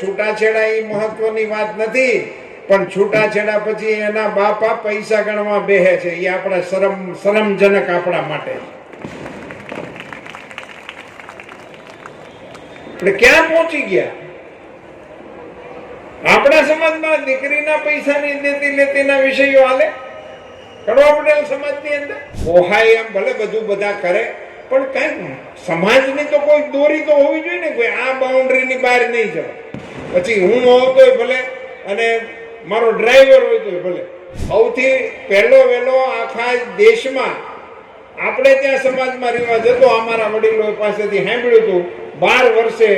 છૂટાછેડા એ મહત્વની વાત નથી, પણ છૂટાછેડા પછી એના બાપા પૈસા ગણવા બેહે છે, એ આપણે શરમજનક આપણા માટે છે. એટલે ક્યાં પહોંચી ગયા? આપણા સમાજમાં દીકરીના પૈસાની દેતી લેતીના વિષયો હાલે. કડવા પટેલ સમાજની અંદર પોહાય એમ ભલે બધું બધા કરે, પણ કઈ સમાજની તો કોઈ દોરી તો હોવી જોઈએ ને, કોઈ આ બાઉન્ડ્રીની બહાર નહીં જવાય. પછી હું હોતોય ભલે અને મારો ડ્રાઈવર હોય તોય ભલે. સૌથી પહેલો વહેલો આખા દેશમાં આપણે ત્યાં સમાજમાં રિવાજ હતો, અમારા વડીલો પાસેથી સાંભળ્યું હતું, 12 વર્ષે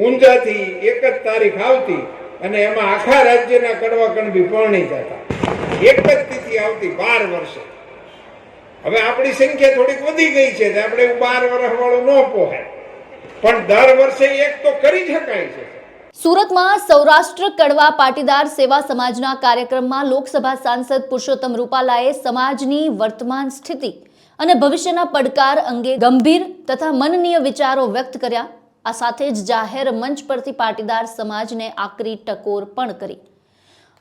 ઊંઝાથી એક જ તારીખ આવતી અને એમાં આખા રાજ્યના કડવા કણબી પરણી જતા. એક જ તિથિ આવતી 12 વર્ષે. હવે આપણી સંખ્યા થોડીક વધી ગઈ છે, આપણે 12 વર્ષ વાળું ન પોહાય, પણ દર વર્ષે એક તો કરી શકાય છે. સુરતમાં સૌરાષ્ટ્ર કડવા પાટીદાર સેવા સમાજના કાર્યક્રમમાં લોકસભા સાંસદ પુરુષોત્તમ રૂપાલાએ સમાજની વર્તમાન સ્થિતિ અને ભવિષ્યના પડકાર અંગે ગંભીર તથા મનનીય વિચારો વ્યક્ત કર્યા. આ સાથે જ જાહેર મંચ પરથી પાટીદાર સમાજને આકરી ટકોર પણ કરી.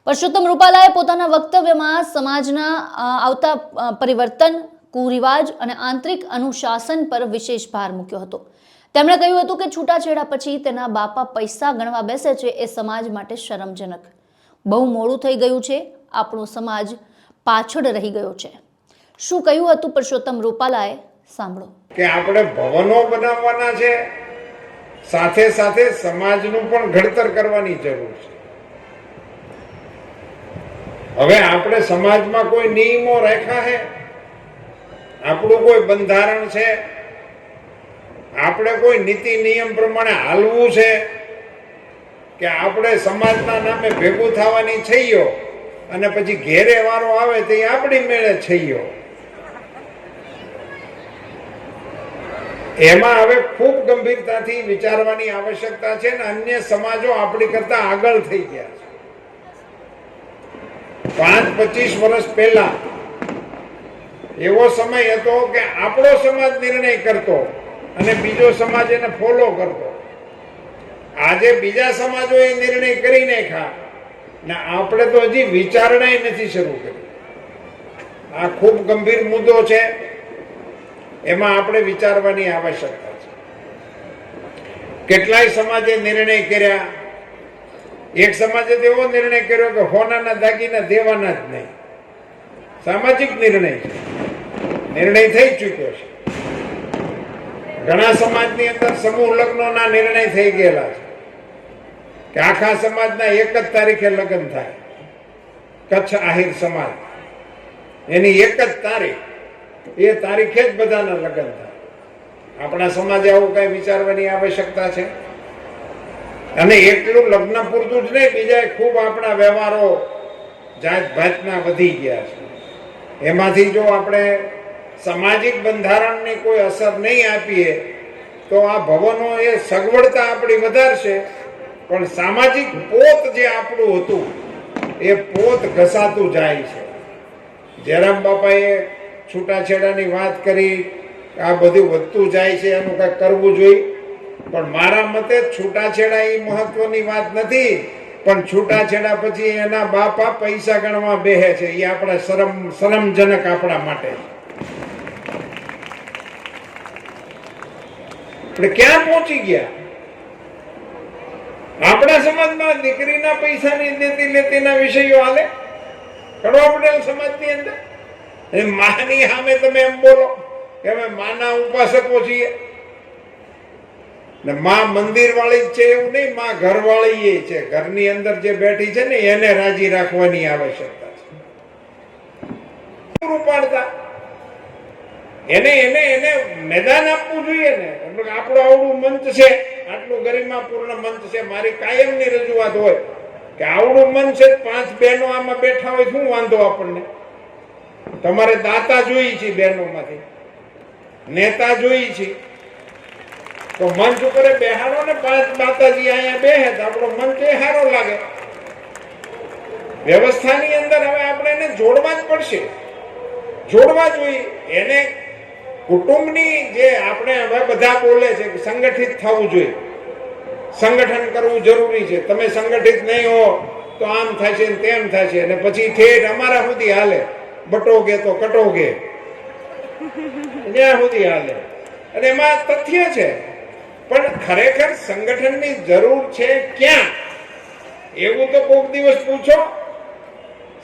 પુરુષોત્તમ રૂપાલાએ પોતાના વક્તવ્યમાં સમાજના આવતા પરિવર્તન, કુરિવાજ અને આંતરિક અનુશાસન પર વિશેષ ભાર મૂક્યો હતો. તેમણે કહ્યું હતું કે છૂટાછેડા પછી તેના બાપા પૈસા ગણવા બેસે છે એ સમાજ માટે શરમજનક. બહુ મોડું થઈ ગયું છે, આપણો સમાજ પાછળ રહી ગયો છે. શું કહ્યું હતું પુરુષોત્તમ રૂપાલાએ? સાંભળો. કે આપણે ભવનો બનાવવાના છે, સાથે સાથે સમાજનું પણ ઘડતર કરવાની જરૂર છે. હવે આપણે સમાજમાં કોઈ નિયમો રાખ્યા છે, આપણું કોઈ બંધારણ છે, આપણે કોઈ નીતિ નિયમ પ્રમાણે હાલવું છે, કે આપણે સમાજના નામે ભેગું થવાની છઈયો અને પછી ઘેરે વારો આવે તે આપણી મેળે છઈયો. એમાં હવે ખૂબ ગંભીરતાથી વિચારવાની આવશ્યકતા છે ને અન્ય સમાજો આપણી કરતા આગળ થઈ ગયા છે. 5-25 વર્ષ પહેલા એવો સમય હતો કે આપણો સમાજ નિર્ણય કરતો અને બીજો સમાજ એને ફોલો કરતો. આજે બીજા સમાજોએ નિર્ણય કરી નાખ્યા ને આપણે તો હજી વિચારણા નથી શરૂ કરી. આ ખૂબ ગંભીર મુદ્દો છે, એમાં આપણે વિચારવાની આવશ્યકતા છે. કેટલાય સમાજે નિર્ણય કર્યા. એક સમાજે તો એવો નિર્ણય કર્યો કે હોનાના દાગીના દેવાના જ નહીં. સામાજિક નિર્ણય છે, નિર્ણય થઈ ચૂક્યો છે. ઘણા સમાજની અંદર સમૂહ લગ્નોના નિર્ણય થઈ ગયેલા છે કે આખા સમાજના એક જ તારીખે લગ્ન થાય. કચ્છ આહિર સમાજ એની એક જ તારીખ, એ તારીખે જ બધાના લગ્ન થાય. આપણા સમાજે આવું કઈ વિચારવાની આવશ્યકતા છે. અને એટલું લગ્ન પૂરતું જ નહીં, બીજા ખૂબ આપણા વ્યવહારો જાત ભાતના વધી ગયા છે. એમાંથી જો આપણે સામાજિક બંધારણની કોઈ અસર નહીં આપીએ તો આ ભવનો એ સગવડતા આપણી વધારશે, પણ સામાજિક પોત જે આપણું હતું એ પોત ઘસાતું જાય છે. જયરામ બાપાએ છૂટાછેડાની વાત કરી, આ બધું વધતું જાય છે, એનું કંઈક કરવું જોઈએ. પણ મારા મતે છૂટાછેડા એ મહત્વની વાત નથી, પણ છૂટાછેડા પછી એના બાપા પૈસા ગણવા બેહે છે, એ આપણે શરમજનક આપણા માટે. એટલે ક્યાં પહોંચી ગયા? આપણા સમાજમાં દીકરીના પૈસાની દેતી લેતીના વિષયો હાલે. કડવા પટેલ સમાજની અંદર માની સામે તમે એમ બોલો કે અમે માના ઉપાસકો છીએ ને માં મંદિર વાળી જ છે એવું નહીં, માં ઘર વાળી એ છે. ઘરની અંદર જે બેઠી છે ને એને રાજી રાખવાની આવશ્યકતા છે. ઉપાડતા એને એને એને મેદાન આપવું જોઈએ ને. આપણું આવડું મંચ છે, આટલું ગરિમાપૂર્ણ મંચ છે. મારી કાયમની રજૂઆત હોય કે આવડું મંચ છે, 5 બહેનો આમાં બેઠા હોય, શું વાંધો આપણને? તમારે દાતા જોઈ છે, બહેનોમાંથી નેતા જોઈ છે, તો મંચ ઉપર બેહાડો ને 5 માતાજી અહીંયા બેહે તો આપણો મંચ એ સારો લાગે. વ્યવસ્થાની અંદર હવે આપણે એને જોડવા જ પડશે, જોડવા જોઈએ. એને કુટુંબની જે આપણે હવે બધા બોલે છે કે સંગઠિત થવું જોઈએ, સંગઠન કરવું જરૂરી છે. તમે સંગઠિત નહીં હો તો આમ થશે ને તેમ થશે, અને પછી ઠેઠ અમારા સુધી હાલે, બટોગે તો કટોગે, ત્યાં સુધી હાલે. અને એમાં તથ્ય છે, પણ ખરેખર સંગઠનની જરૂર છે ક્યાં, એવું તો કોઈક દિવસ પૂછો.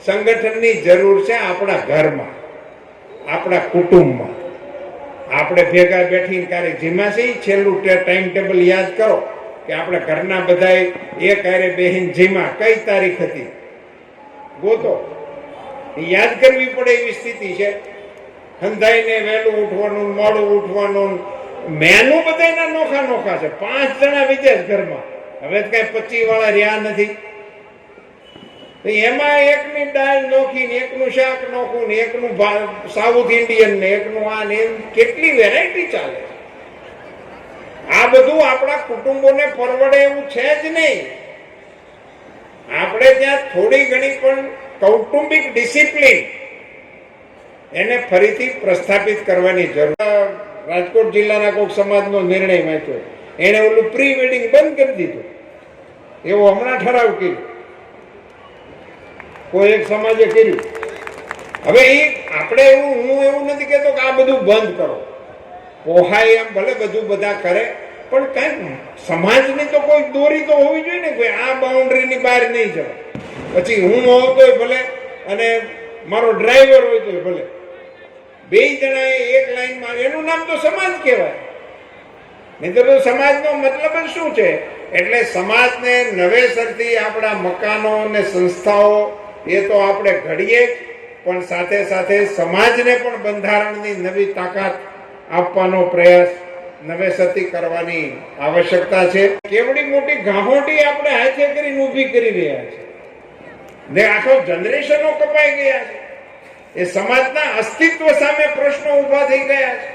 સંગઠનની જરૂર છે આપણા ઘરમાં, આપણા કુટુંબમાં. આપણે ભેગા બેઠીને ક્યારેક જીમા છે, છેલ્લું ટાઈમ ટેબલ યાદ કરો કે આપણે ઘરના બધા એક હારે બેહીને જીમા કઈ તારીખ હતી, ગોતો. યાદ કરવી પડે એવી સ્થિતિ છે. હંધાઈને વહેલું ઉઠવાનું, મોડું ઉઠવાનું, મેનુ બધાના નોખા નોખા છે. 5 જણા વિદેશ ઘરમાં, હવે કઈ 25 વાળા રહ્યા નથી. એમાં એકની દાળ નોખી ને એકનું શાક નોખું ને એકનું સાઉથ ઇન્ડિયન ને એકનું આ ને, કેટલી વેરાયટી ચાલે. આ બધું આપણા કુટુંબોને પરવડે એવું છે જ નહીં. આપણે ત્યાં થોડી ઘણી પણ કૌટુંબિક ડિસિપ્લિન એને ફરીથી પ્રસ્થાપિત કરવાની જરૂર. રાજકોટ જિલ્લાના કોઈક સમાજનો નિર્ણય વાંચ્યો, એને ઓલું પ્રી વેડિંગ બંધ કરી દીધું, એવો હમણાં ઠરાવ કર્યો, કોઈ એક સમાજે કર્યું. હવે એ આપણે હું એવું નથી કહેતો કે આ બધું બંધ કરો, પોહાય એમ ભલે બધું બધા કરે, પણ કઈ સમાજની તો કોઈ દોરી તો હોવી જોઈએ ને. કોઈ આ બાઉન્ડ્રીની બહાર નહીં જવાય. પછી હું હોઉં તોય ભલે અને મારો ડ્રાઈવર હોય તોય ભલે, 2 જણાએ એક લાઈનમાં, એનું નામ તો સમાજ કહેવાય. નહીં તો સમાજનો મતલબ જ શું છે? એટલે સમાજને નવેસરથી આપણા મકાનો અને સંસ્થાઓ એ તો આપણે ઘડીએ જ, પણ સાથે સાથે સમાજને પણ બંધારણની નવી તાકાત આપવાનો પ્રયાસ નવેસરથી કરવાની આવશ્યકતા છે. કેવડી મોટી ગાહોટી આપણે હાથે કરીને ઊભી કરી રહ્યા છે ને આખો જનરેશનો કપાઈ ગયા છે. એ સમાજના અસ્તિત્વ સામે પ્રશ્નો ઊભા થઈ ગયા છે.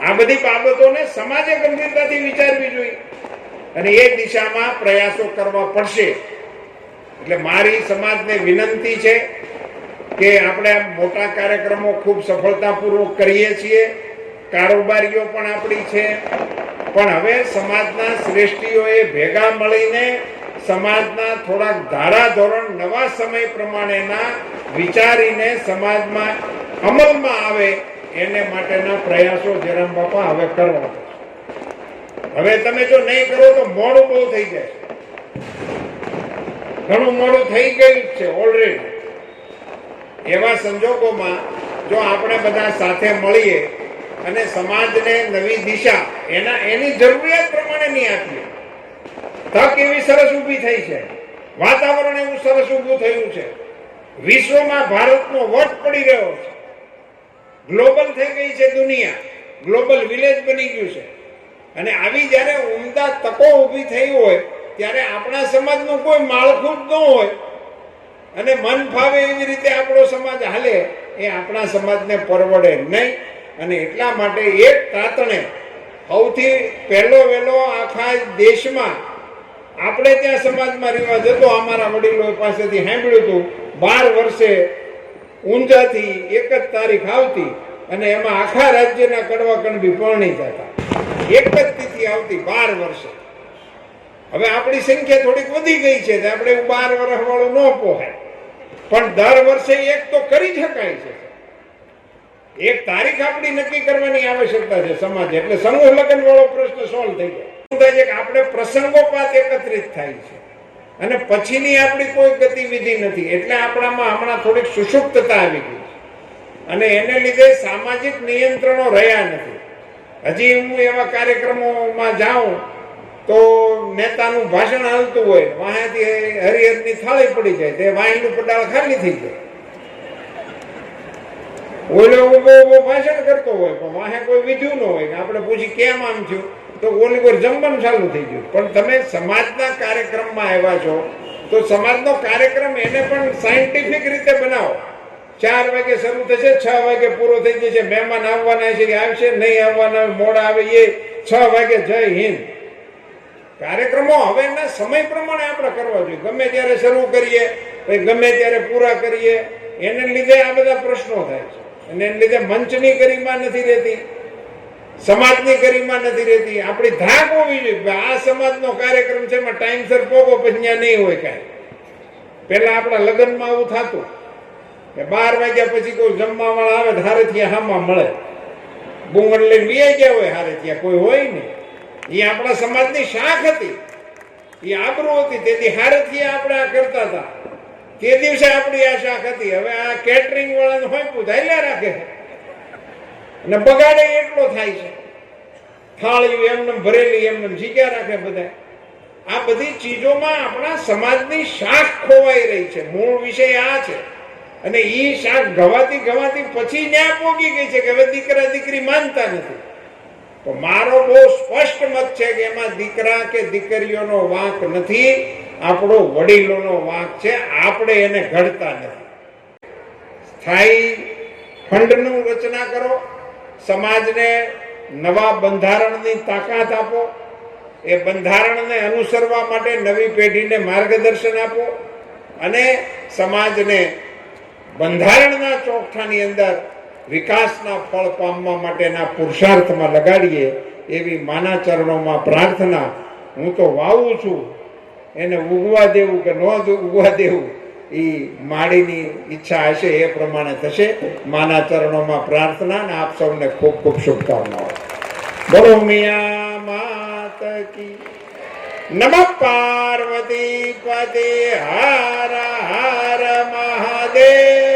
આ બધી બાબતોને સમાજે ગંભીરતાથી વિચારવી જોઈએ અને એ દિશામાં પ્રયાસો કરવા પડશે. એટલે મારી સમાજને વિનંતી છે કે આપણે મોટા કાર્યક્રમો ખૂબ સફળતાપૂર્વક કરીએ છીએ, કારોબારીઓ પણ આપણી છે, પણ હવે સમાજના શ્રેષ્ઠીઓએ ભેગા મળીને સમાજના થોડાક ધારાધોરણ નવા સમય પ્રમાણેના વિચારીને સમાજમાં અમલમાં આવે એને માટેના પ્રયાસો જયરામ બાપા હવે કરવા પડશે. હવે તમે જો નહીં કરો તો મોડું બહુ થઈ જાય. ઘણું મોડું થઈ ગયું છે ઓલરેડી. એવા સંજોગોમાં જો આપણે બધા સાથે મળીએ અને સમાજને નવી દિશા એની જરૂરિયાત પ્રમાણે નહીં આપીએ. તક એવી સરસ ઊભી થઈ છે, વાતાવરણ એવું સરસ ઊભું થયું છે, વિશ્વમાં ભારતનો વટ પડી રહ્યો છે, ગ્લોબલ થઈ ગઈ છે દુનિયા, ગ્લોબલ વિલેજ બની ગયું છે. અને આવી જ્યારે ઉમદા તકો ઊભી થઈ હોય ત્યારે આપણા સમાજનું કોઈ માળખું જ ન હોય અને મન ફાવે એવી રીતે આપણો સમાજ હાલે, એ આપણા સમાજને પરવડે નહીં. અને એટલા માટે એક તાતણે સૌથી પહેલો વહેલો આખા દેશમાં આપણે ત્યાં સમાજમાં રિવાજ હતો, અમારા વડીલો પાસેથી સાંભળ્યું હતું, 12 વર્ષે ઊંઝાથી એક જ તારીખ આવતી અને એમાં આખા રાજ્યના કડવા કણબી પરણી જતા. એક જ તિથિ આવતી 12 વર્ષે. હવે આપણી સંખ્યા થોડીક વધી ગઈ છે, આપણે 12 વર્ષ વાળું ન પોહાય, પણ દર વર્ષે એક તો કરી શકાય છે. એક તારીખ આપણી નક્કી કરવાની આવશ્યકતા છે સમાજ. એટલે સમૂહ લગ્ન વાળો પ્રશ્ન સોલ્વ થઈ જાય કે આપણે પ્રસંગોપાત એકત્રિત થાય છે અને પછીની આપણી કોઈ ગતિવિધિ નથી. એટલે આપણામાં હમણાં થોડીક સુષુપ્તતા આવી ગઈ છે અને એને લીધે સામાજિક નિયંત્રણો રહ્યા નથી. હજી હું એવા કાર્યક્રમોમાં જાઉં તો નેતાનું ભાષણ હાલતું હોય, વાંહેથી હરિહરની થાળી પડી જાય, તે વાહીનું પડાળ ખાલી થઈ જાય. ઓલો ઉભો ભાષણ કરતો હોય પણ વાહે કોઈ વિધ્યું ન હોય. આપણે પૂછી કેમ આમ થયું તો ઓલી કોઈ જમવાનું ચાલુ થઈ ગયું. પણ તમે સમાજના કાર્યક્રમમાં આવ્યા છો તો સમાજનો કાર્યક્રમ એને પણ સાયન્ટિફિક રીતે બનાવો. 4 વાગે શરૂ થશે, 6 વાગે પૂરો થઈ જશે. મહેમાન આવવાના છે, આવશે નહીં આવવાના, મોડા આવે એ 6 વાગે જય હિન્દ. કાર્યક્રમો હવેના સમય પ્રમાણે આપણે કરવા જોઈએ. ગમે ત્યારે શરૂ કરીએ પછી ગમે ત્યારે પૂરા કરીએ, એને લીધે આ બધા પ્રશ્નો થાય છે અને એને લીધે મંચની ગરિમા નથી રહેતી. સમાજની ગરિમા નથી રહેતી. આપણી ધાક હોવી જોઈએ આ સમાજનો કાર્યક્રમ છે એમાં ટાઈમસર પોગો, પછી ત્યાં નહીં હોય કાંઈ. પેલા આપણા લગ્નમાં આવું થતું કે 12 વાગ્યા પછી કોઈ જમવા વાળા આવે હારેથી હામાં મળે, બુંગણ લઈને વી ગયા હોય, હારેથી કોઈ હોય નહીં. એ આપણા સમાજની શાખ હતી, એ આબરૂ હતી. તેથી હારેથી આપણે આ કરતા હતા. તે દિવસે આપણી આ શાખ હતી. હવે આ કેટરિંગ વાળાને હોય પૂછાયેલા રાખે અને બગાડે એટલો થાય છે. થાળીઓ એમને ભરેલી એમને જીગ્યા રાખે બધા. આ બધી ચીજોમાં આપણા સમાજની શાખ ખોવાઈ રહી છે. મૂળ વિષય આ છે. અને ઈ શાખ ગવાતી પછી ન્યા પોગી ગઈ છે કે હવે દીકરા દીકરી માનતા નથી. તો મારો બહુ સ્પષ્ટ મત છે કે એમાં દીકરા કે દીકરીઓનો વાંક નથી, આપણો વડીલોનો વાંક છે. આપણે એને ઘડતા નથી. સ્થાયી ફંડનું રચના કરો, સમાજને નવા બંધારણની તાકાત આપો, એ બંધારણને અનુસરવા માટે નવી પેઢીને માર્ગદર્શન આપો અને સમાજને બંધારણના ચોકઠાની અંદર વિકાસના ફળ પામવા માટેના પુરુષાર્થમાં લગાડીએ એવી માના ચરણોમાં પ્રાર્થના. હું તો વાવું છું, એને ઉગવા દેવું કે ન ઉગવા દેવું એ માળીની ઈચ્છા હશે, એ પ્રમાણે થશે. માના ચરણોમાં પ્રાર્થના અને આપ સૌને ખૂબ ખૂબ શુભકામનાઓ. બોલો મિયા માત કી. નમઃ પાર્વતી પતે. હર હર મહાદેવ.